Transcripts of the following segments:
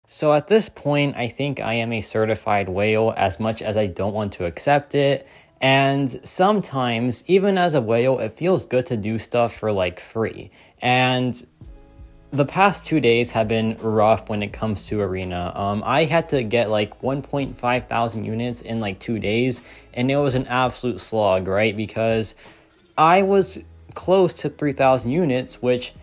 So at this point, I think I am a certified whale as much as I don't want to accept it. And sometimes, even as a whale, it feels good to do stuff for like free. And the past 2 days have been rough when it comes to arena. I had to get like 1.5 thousand units in like 2 days, and it was an absolute slog, right? Because I was close to 3,000 units, which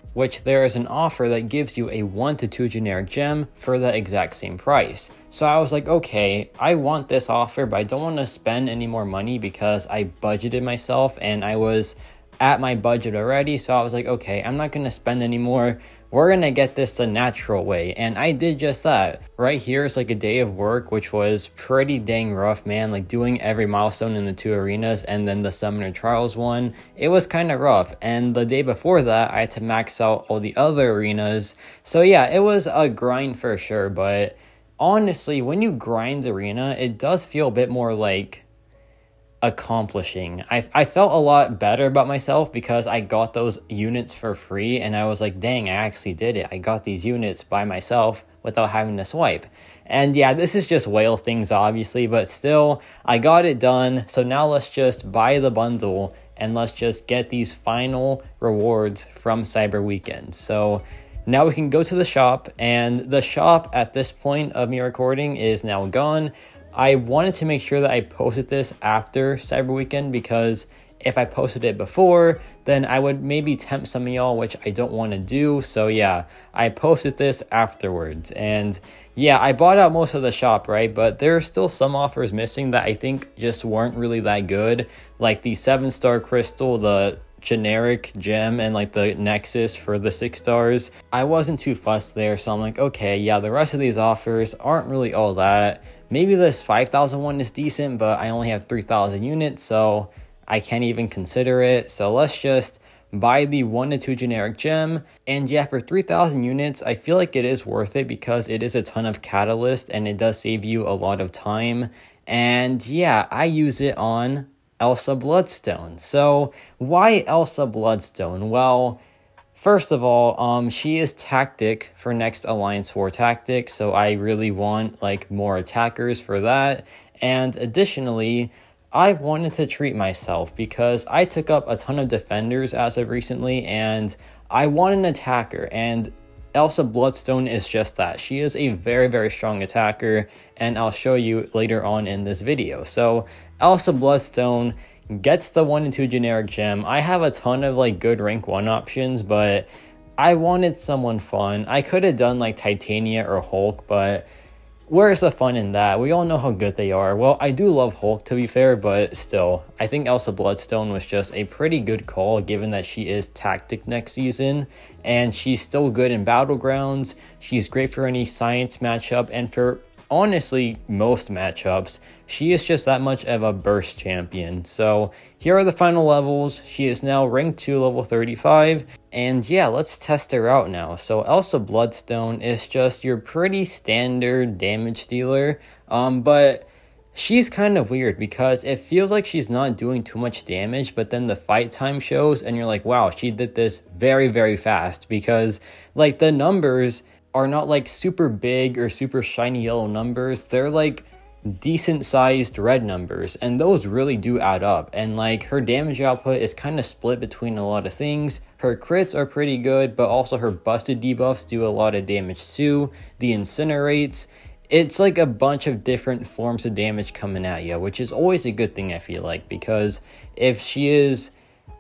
there is an offer that gives you a 1 to 2 generic gem for the exact same price. So I was like, okay, I want this offer, but I don't want to spend any more money because I budgeted myself and I was at my budget already. So I was like, okay, I'm not going to spend any more. We're going to get this the natural way. And I did just that. Right here is like a day of work, which was pretty dang rough, man. Like doing every milestone in the 2 arenas and then the Summoner Trials one. It was kind of rough. And the day before that, I had to max out all the other arenas. So yeah, it was a grind for sure. But honestly, when you grind arena, it does feel a bit more like accomplishing. I felt a lot better about myself because I got those units for free and I was like, dang, I actually did it. I got these units by myself without having to swipe. And yeah, this is just whale things obviously, but still I got it done. So now let's just buy the bundle and let's just get these final rewards from Cyber Weekend. So now we can go to the shop, and the shop at this point of me recording is now gone. I wanted to make sure that I posted this after Cyber Weekend because if I posted it before, then I would maybe tempt some of y'all, which I don't want to do. So yeah, I posted this afterwards. And yeah, I bought out most of the shop, right? But there are still some offers missing that I think just weren't really that good. Like the 7-star crystal, the generic gem, and like the Nexus for the 6 stars. I wasn't too fussed there. So I'm like, okay, yeah, the rest of these offers aren't really all that. Maybe this 5,000 one is decent, but I only have 3,000 units, so I can't even consider it. So let's just buy the 1 to 2 generic gem. And yeah, for 3,000 units, I feel like it is worth it because it is a ton of catalyst and it does save you a lot of time. And yeah, I use it on Elsa Bloodstone. So why Elsa Bloodstone? Well, first of all, she is tactic for next Alliance War tactic, so I really want like more attackers for that. And additionally, I wanted to treat myself because I took up a ton of defenders as of recently, and I want an attacker, and Elsa Bloodstone is just that. She is a very, very strong attacker, and I'll show you later on in this video. So Elsa Bloodstone gets the 1 to 2 generic gem. I have a ton of like good rank 1 options, but I wanted someone fun. I could have done like Titania or Hulk, but where's the fun in that? We all know how good they are. Well, I do love Hulk to be fair, but still, I think Elsa Bloodstone was just a pretty good call given that she is tactic next season, and she's still good in Battlegrounds. She's great for any science matchup, and for honestly most matchups, she is just that much of a burst champion. So here are the final levels. She is now rank 2 level 35, and yeah, let's test her out now. So Elsa Bloodstone is just your pretty standard damage dealer, but she's kind of weird because it feels like she's not doing too much damage, but then the fight time shows and you're like, wow, she did this very, very fast, because like the numbers are not like super big or super shiny yellow numbers. They're like decent sized red numbers, and those really do add up. And like her damage output is kind of split between a lot of things. Her crits are pretty good, but also her busted debuffs do a lot of damage too. The incinerates, it's like a bunch of different forms of damage coming at you, which is always a good thing, I feel like, because if she is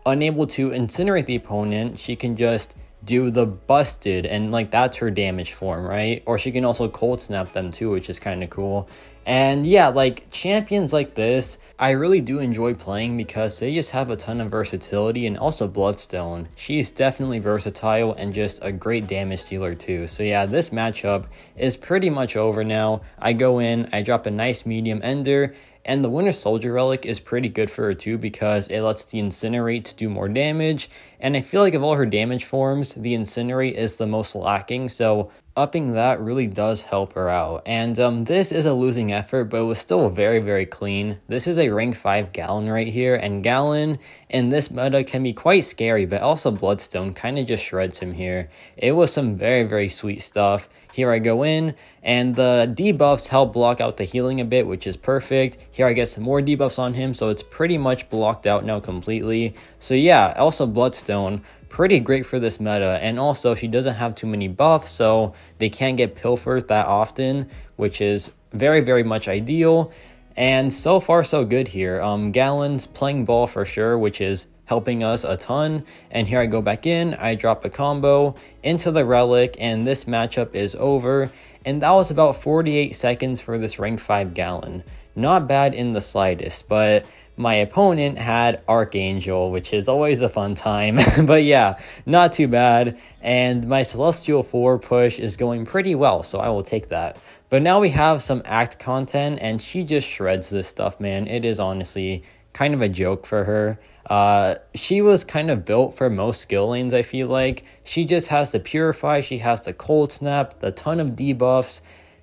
unable to incinerate the opponent, she can just do the busted, and like that's her damage form, right? Or she can also cold snap them too, which is kind of cool. And yeah, like champions like this, I really do enjoy playing because they just have a ton of versatility. And also Bloodstone, she's definitely versatile and just a great damage dealer too. So yeah, this matchup is pretty much over now. I go in, I drop a nice medium ender, and the Winter Soldier Relic is pretty good for her too because it lets the Incinerate do more damage. And I feel like of all her damage forms, the Incinerate is the most lacking. So upping that really does help her out. And this is a losing effort, but it was still very, very clean. This is a rank 5 Gallon right here, and Gallon in this meta can be quite scary, but also Bloodstone kind of just shreds him here. It was some very, very sweet stuff. Here I go in, and the debuffs help block out the healing a bit, which is perfect. Here I get some more debuffs on him, so it's pretty much blocked out now completely. So yeah, also Bloodstone, pretty great for this meta, and also she doesn't have too many buffs, so they can't get pilfered that often, which is very, very much ideal. And so far so good here. Gallon's playing ball for sure, which is helping us a ton. And here I go back in, I drop a combo into the relic, and this matchup is over. And that was about 48 seconds for this rank 5 Gallon. Not bad in the slightest, but my opponent had Archangel, which is always a fun time. But yeah, not too bad. And my Celestial 4 push is going pretty well, so I will take that. But now we have some act content, and she just shreds this stuff, man. It is honestly kind of a joke for her. She was kind of built for most skill lanes, I feel like. She just has the Purify, she has the Cold Snap, the ton of debuffs,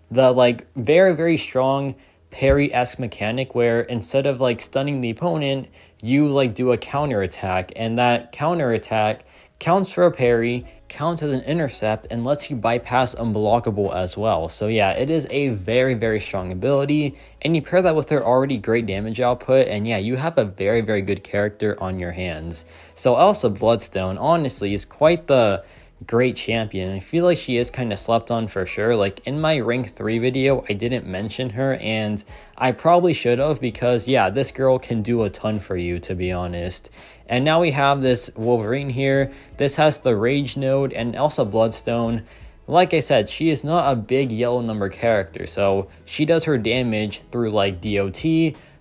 the like very, very strong parry-esque mechanic where instead of like stunning the opponent, you like do a counter attack, and that counter attack counts for a parry, counts as an intercept, and lets you bypass unblockable as well. So yeah, it is a very, very strong ability, and you pair that with her already great damage output, and yeah, you have a very, very good character on your hands. So Elsa Bloodstone honestly is quite the great champion. I feel like she is kind of slept on for sure. Like in my rank 3 video, I didn't mention her, and I probably should have, because yeah, this girl can do a ton for you, to be honest. And now we have this Wolverine here. This has the Rage node, and Elsa Bloodstone, like I said, she is not a big yellow number character, so she does her damage through like DOT,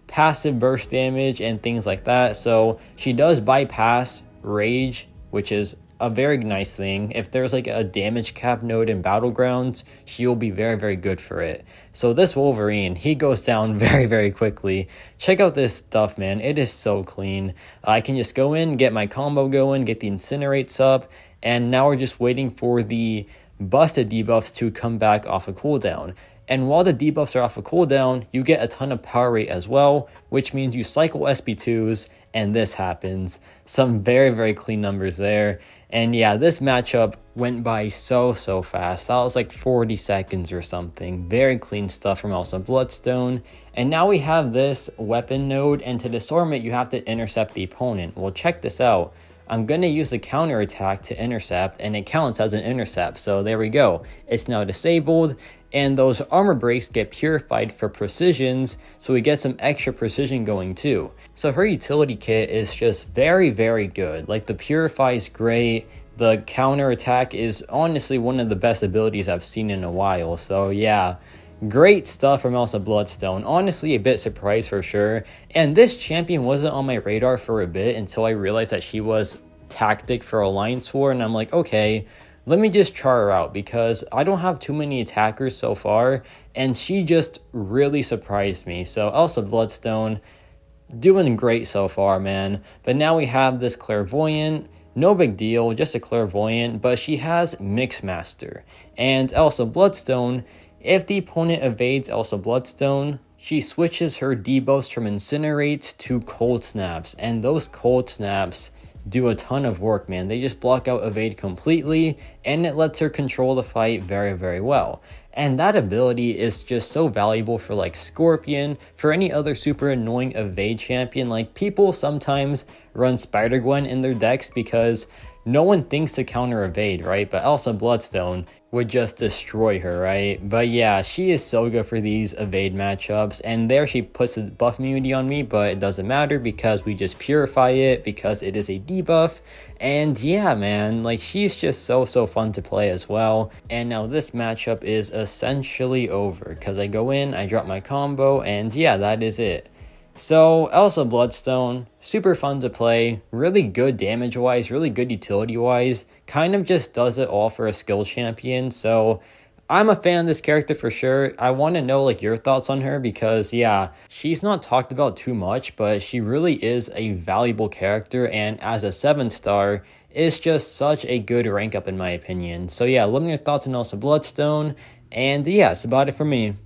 passive burst damage, and things like that. So she does bypass Rage, which is a very nice thing. If there's like a damage cap node in Battlegrounds, she'll be very, very good for it. So this Wolverine, he goes down very, very quickly. Check out this stuff, man. It is so clean. I can just go in, get my combo going, get the Incinerates up, and now we're just waiting for the busted debuffs to come back off a cooldown. And while the debuffs are off a cooldown, you get a ton of power rate as well, which means you cycle SP2s, and this happens. Some very, very clean numbers there. And yeah, this matchup went by so fast. That was like 40 seconds or something. Very clean stuff from Elsa Bloodstone. And now we have this weapon node, and to disarm it, you have to intercept the opponent. Well, check this out. I'm going to use the counter attack to intercept, and it counts as an intercept. So there we go. It's now disabled, and those armor breaks get purified for precisions, so we get some extra precision going too. So her utility kit is just very, very good. Like the Purify is great. The counter attack is honestly one of the best abilities I've seen in a while. So yeah, great stuff from Elsa Bloodstone. Honestly, a bit surprised for sure. And this champion wasn't on my radar for a bit until I realized that she was tactic for Alliance War, and I'm like, okay, let me just try her out, because I don't have too many attackers so far, and she just really surprised me. So Elsa Bloodstone, doing great so far, man. But now we have this Clairvoyant. No big deal, just a Clairvoyant, but she has Mixmaster. And Elsa Bloodstone, if the opponent evades Elsa Bloodstone, she switches her debuffs from Incinerates to Cold Snaps, and those Cold Snaps do a ton of work, man. They just block out evade completely, and it lets her control the fight very, very well. And that ability is just so valuable for like Scorpion, for any other super annoying evade champion. Like people sometimes run Spider-Gwen in their decks because no one thinks to counter evade, right? But Elsa Bloodstone would just destroy her, right? But yeah, she is so good for these evade matchups, and there she puts a buff immunity on me, but it doesn't matter because we just purify it because it is a debuff. And yeah, man, like she's just so fun to play as well. And now this matchup is essentially over because I go in, I drop my combo, and yeah, that is it. So Elsa Bloodstone, super fun to play, really good damage wise, really good utility wise, kind of just does it all for a skill champion. So I'm a fan of this character for sure. I want to know like your thoughts on her, because yeah, she's not talked about too much, but she really is a valuable character, and as a 7-star, is just such a good rank up in my opinion. So yeah, let me know your thoughts on also Bloodstone, and yeah, that's about it for me.